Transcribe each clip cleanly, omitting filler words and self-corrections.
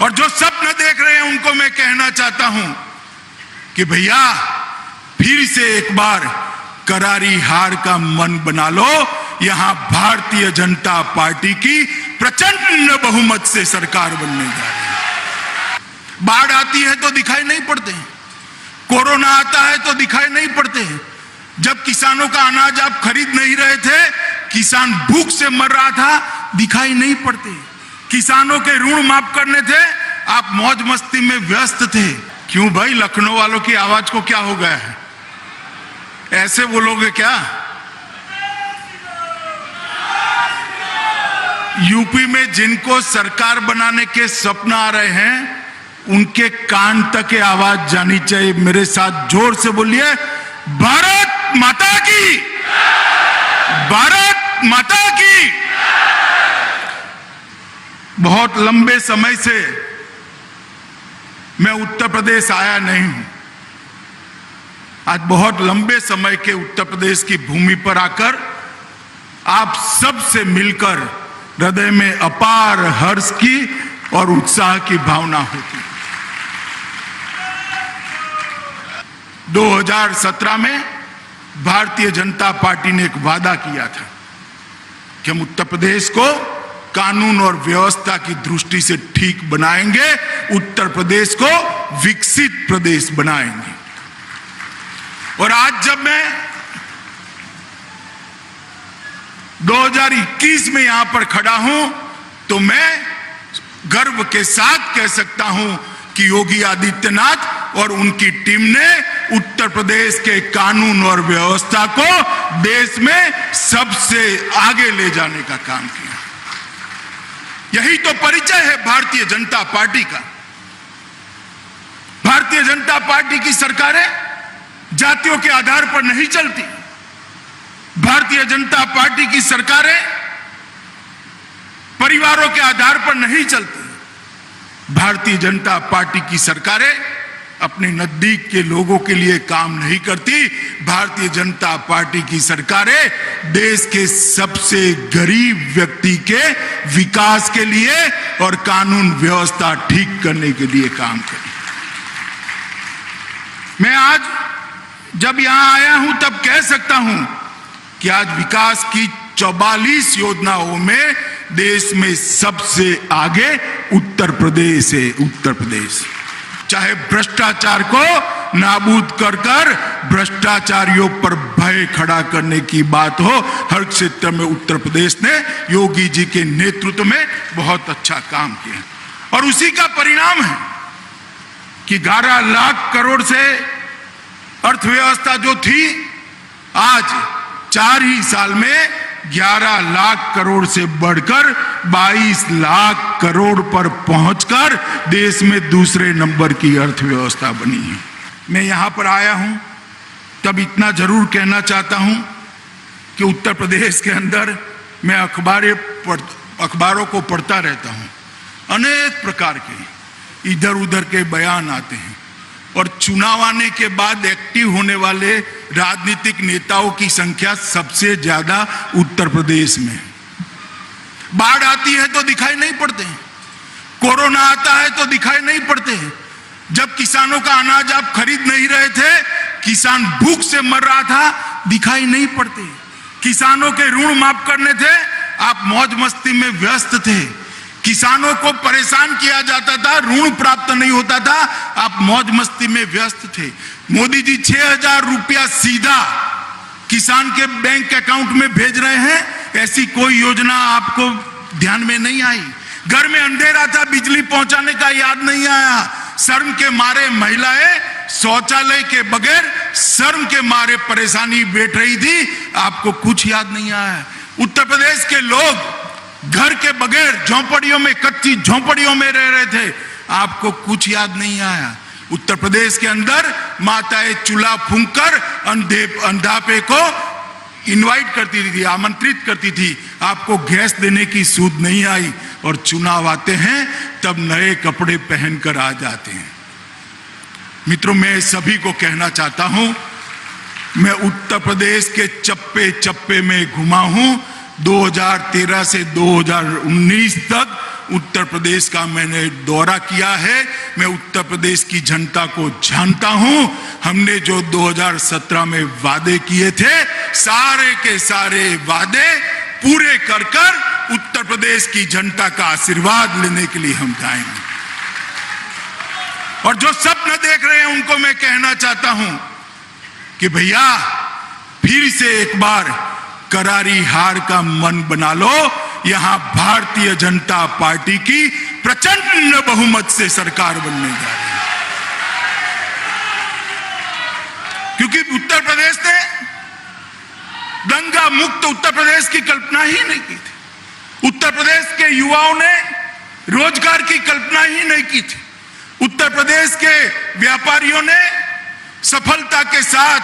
और जो स्वप्न देख रहे हैं उनको मैं कहना चाहता हूं कि भैया फिर से एक बार करारी हार का मन बना लो। यहां भारतीय जनता पार्टी की प्रचंड बहुमत से सरकार बनने जा रही है। बाढ़ आती है तो दिखाई नहीं पड़ते हैं, कोरोना आता है तो दिखाई नहीं पड़ते हैं। जब किसानों का अनाज आप खरीद नहीं रहे थे, किसान भूख से मर रहा था, दिखाई नहीं पड़ते। किसानों के ऋण माफ करने थे, आप मौज मस्ती में व्यस्त थे। क्यों भाई, लखनऊ वालों की आवाज को क्या हो गया है? ऐसे बोलोगे क्या? यूपी में जिनको सरकार बनाने के सपना आ रहे हैं, उनके कान तक आवाज जानी चाहिए। मेरे साथ जोर से बोलिए, भारत माता की, भारत माता की। बहुत लंबे समय से मैं उत्तर प्रदेश आया नहीं हूं। आज बहुत लंबे समय के उत्तर प्रदेश की भूमि पर आकर आप सबसे मिलकर हृदय में अपार हर्ष की और उत्साह की भावना होती। 2017 में भारतीय जनता पार्टी ने एक वादा किया था कि हम उत्तर प्रदेश को कानून और व्यवस्था की दृष्टि से ठीक बनाएंगे, उत्तर प्रदेश को विकसित प्रदेश बनाएंगे। और आज जब मैं 2021 में यहां पर खड़ा हूं, तो मैं गर्व के साथ कह सकता हूं कि योगी आदित्यनाथ और उनकी टीम ने उत्तर प्रदेश के कानून और व्यवस्था को देश में सबसे आगे ले जाने का काम किया। यही तो परिचय है भारतीय जनता पार्टी का। भारतीय जनता पार्टी की सरकारें जातियों के आधार पर नहीं चलती। भारतीय जनता पार्टी की सरकारें परिवारों के आधार पर नहीं चलती। भारतीय जनता पार्टी की सरकारें अपने नजदीक के लोगों के लिए काम नहीं करती। भारतीय जनता पार्टी की सरकारें देश के सबसे गरीब व्यक्ति के विकास के लिए और कानून व्यवस्था ठीक करने के लिए काम करती। मैं आज जब यहां आया हूं तब कह सकता हूं कि आज विकास की 44 योजनाओं में देश में सबसे आगे उत्तर प्रदेश है। उत्तर प्रदेश चाहे भ्रष्टाचार को नाबूद कर भ्रष्टाचारियों पर भय खड़ा करने की बात हो, हर क्षेत्र में उत्तर प्रदेश ने योगी जी के नेतृत्व में बहुत अच्छा काम किया। और उसी का परिणाम है कि 11 लाख करोड़ से अर्थव्यवस्था जो थी, आज 4 ही साल में 11 लाख करोड़ से बढ़कर 22 लाख करोड़ पर पहुंचकर देश में दूसरे नंबर की अर्थव्यवस्था बनी है। मैं यहां पर आया हूं तब इतना जरूर कहना चाहता हूं कि उत्तर प्रदेश के अंदर मैं अखबारों को पढ़ता रहता हूं। अनेक प्रकार के इधर उधर के बयान आते हैं और चुनाव आने के बाद एक्टिव होने वाले राजनीतिक नेताओं की संख्या सबसे ज्यादा उत्तर प्रदेश में। बाढ़ आती है तो दिखाई नहीं पड़ते हैं, कोरोना आता है तो दिखाई नहीं पड़ते हैं। जब किसानों का अनाज आप खरीद नहीं रहे थे, किसान भूख से मर रहा था, दिखाई नहीं पड़ते। किसानों के ऋण माफ करने थे, आप मौज मस्ती में व्यस्त थे। किसानों को परेशान किया जाता था, ऋण प्राप्त नहीं होता था, आप मौज मस्ती में व्यस्त थे। मोदी जी 6,000 रुपया सीधा किसान के बैंक अकाउंट में भेज रहे हैं, ऐसी कोई योजना आपको ध्यान में नहीं आई। घर में अंधेरा था, बिजली पहुंचाने का याद नहीं आया। शर्म के मारे महिलाएं शौचालय के बगैर शर्म के मारे परेशानी बैठ रही थी, आपको कुछ याद नहीं आया। उत्तर प्रदेश के लोग घर के बगैर झोंपड़ियों में, कच्ची झोंपड़ियों में रह रहे थे, आपको कुछ याद नहीं आया। उत्तर प्रदेश के अंदर माताएं चूल्हा फूंककर अंधापे को इनवाइट करती थी, आमंत्रित करती थी, आपको गैस देने की सूझ नहीं आई। और चुनाव आते हैं तब नए कपड़े पहनकर आ जाते हैं। मित्रों, मैं सभी को कहना चाहता हूं, मैं उत्तर प्रदेश के चप्पे चप्पे में घुमा हूं। 2013 से 2019 तक उत्तर प्रदेश का मैंने दौरा किया है। मैं उत्तर प्रदेश की जनता को जानता हूं। हमने जो 2017 में वादे किए थे, सारे के सारे वादे पूरे कर कर उत्तर प्रदेश की जनता का आशीर्वाद लेने के लिए हम जाएंगे। और जो स्वप्न देख रहे हैं उनको मैं कहना चाहता हूं कि भैया फिर से एक बार करारी हार का मन बना लो। यहां भारतीय जनता पार्टी की प्रचंड बहुमत से सरकार बनने जा रही है, क्योंकि उत्तर प्रदेश ने दंगा मुक्त उत्तर प्रदेश की कल्पना ही नहीं की थी। उत्तर प्रदेश के युवाओं ने रोजगार की कल्पना ही नहीं की थी। उत्तर प्रदेश के व्यापारियों ने सफलता के साथ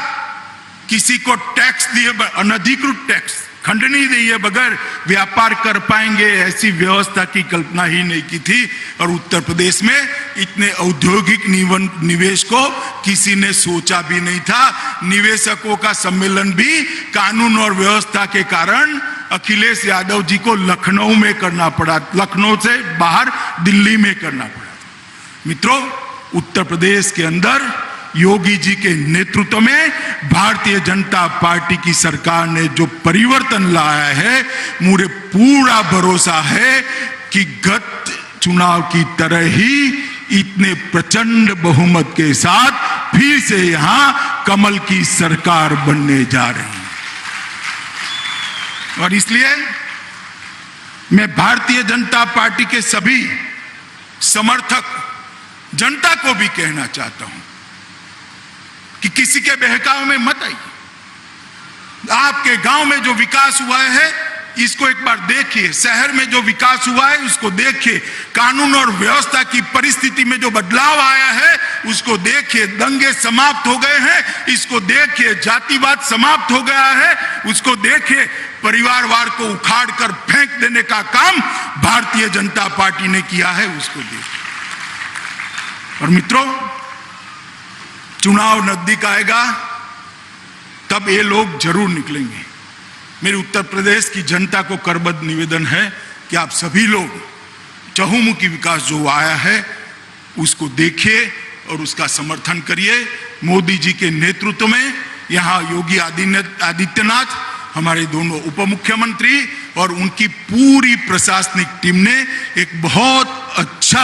किसी को टैक्स दिए, अनधिकृत टैक्स खंडनी दिए बगैर व्यापार कर पाएंगे, ऐसी व्यवस्था की कल्पना ही नहीं की थी। और उत्तर प्रदेश में इतने औद्योगिक निवेश को किसी ने सोचा भी नहीं था। निवेशकों का सम्मेलन भी कानून और व्यवस्था के कारण अखिलेश यादव जी को लखनऊ में करना पड़ा, लखनऊ से बाहर दिल्ली में करना पड़ा। मित्रों, उत्तर प्रदेश के अंदर योगी जी के नेतृत्व में भारतीय जनता पार्टी की सरकार ने जो परिवर्तन लाया है, मुझे पूरा भरोसा है कि गत चुनाव की तरह ही इतने प्रचंड बहुमत के साथ फिर से यहां कमल की सरकार बनने जा रही है। और इसलिए मैं भारतीय जनता पार्टी के सभी समर्थक जनता को भी कहना चाहता हूं कि किसी के बहकावे में मत आइए। आपके गांव में जो विकास हुआ है इसको एक बार देखिए, शहर में जो विकास हुआ है उसको देखिए, कानून और व्यवस्था की परिस्थिति में जो बदलाव आया है उसको देखिए, दंगे समाप्त हो गए हैं इसको देखिए, जातिवाद समाप्त हो गया है उसको देखिए, परिवारवाद को उखाड़ कर फेंक देने का काम भारतीय जनता पार्टी ने किया है उसको देखिए। और मित्रों, चुनाव नजदीक आएगा तब ये लोग जरूर निकलेंगे। मेरे उत्तर प्रदेश की जनता को करबद्ध निवेदन है कि आप सभी लोग चहुमुखी विकास जो आया है उसको देखिए और उसका समर्थन करिए। मोदी जी के नेतृत्व में यहाँ योगी आदित्यनाथ, हमारे दोनों उप मुख्यमंत्री और उनकी पूरी प्रशासनिक टीम ने एक बहुत